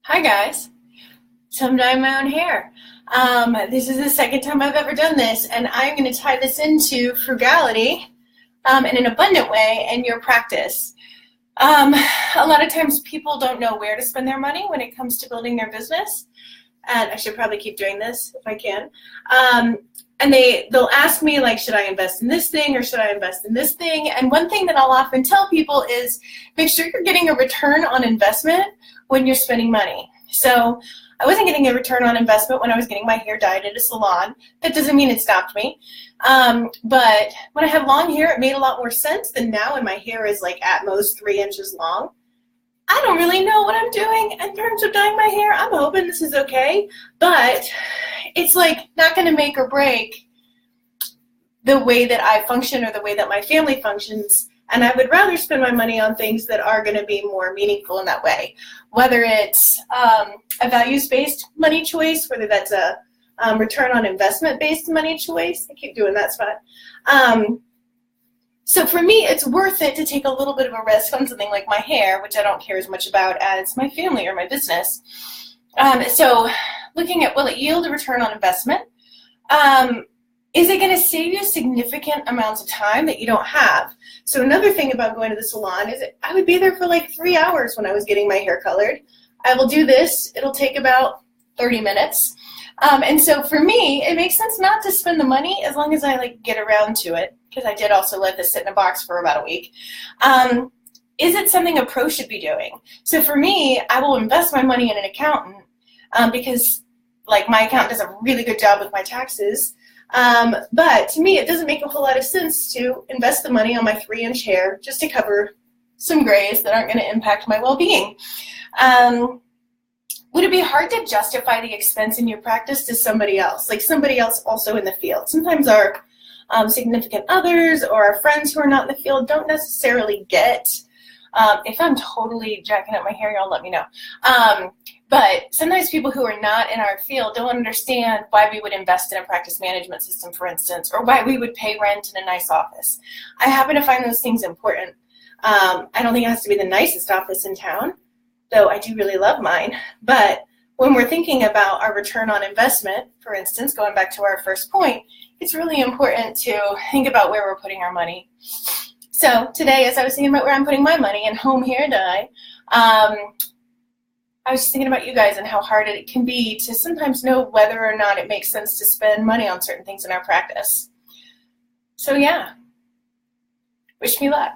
Hi guys. So I'm dyeing my own hair. This is the second time I've ever done this, and I'm going to tie this into frugality in an abundant way in your practice. A lot of times people don't know where to spend their money when it comes to building their business, and I should probably keep doing this if I can. And they'll ask me, like, should I invest in this thing or should I invest in this thing? And one thing that I'll often tell people is make sure you're getting a return on investment when you're spending money. So I wasn't getting a return on investment when I was getting my hair dyed at a salon. That doesn't mean it stopped me. But when I had long hair, it made a lot more sense than now when my hair is like at most 3 inches long. I don't really know what I'm doing in terms of dyeing my hair. I'm hoping this is okay, but it's like not going to make or break the way that I function or the way that my family functions. And I would rather spend my money on things that are going to be more meaningful in that way, whether it's a values-based money choice, whether that's a return on investment-based money choice. I keep doing that spot. So for me, it's worth it to take a little bit of a risk on something like my hair, which I don't care as much about as my family or my business. So looking at, will it yield a return on investment? Is it going to save you significant amounts of time that you don't have? So another thing about going to the salon is I would be there for like 3 hours when I was getting my hair colored. I will do this. It'll take about 30 minutes. And so for me, it makes sense not to spend the money as long as I like get around to it, because I did also let this sit in a box for about a week. Is it something a pro should be doing? So for me, I will invest my money in an accountant because like my accountant does a really good job with my taxes. But to me, it doesn't make a whole lot of sense to invest the money on my 3-inch hair just to cover some grays that aren't going to impact my well-being. Would it be hard to justify the expense in your practice to somebody else, like somebody else also in the field? Sometimes our significant others or our friends who are not in the field don't necessarily get, if I'm totally jacking up my hair, y'all let me know. But sometimes people who are not in our field don't understand why we would invest in a practice management system, for instance, or why we would pay rent in a nice office. I happen to find those things important. I don't think it has to be the nicest office in town, though I do really love mine. But when we're thinking about our return on investment, for instance, going back to our first point, it's really important to think about where we're putting our money. So today, as I was thinking about where I'm putting my money in home hair dye, I was just thinking about you guys and how hard it can be to sometimes know whether or not it makes sense to spend money on certain things in our practice. So yeah, wish me luck.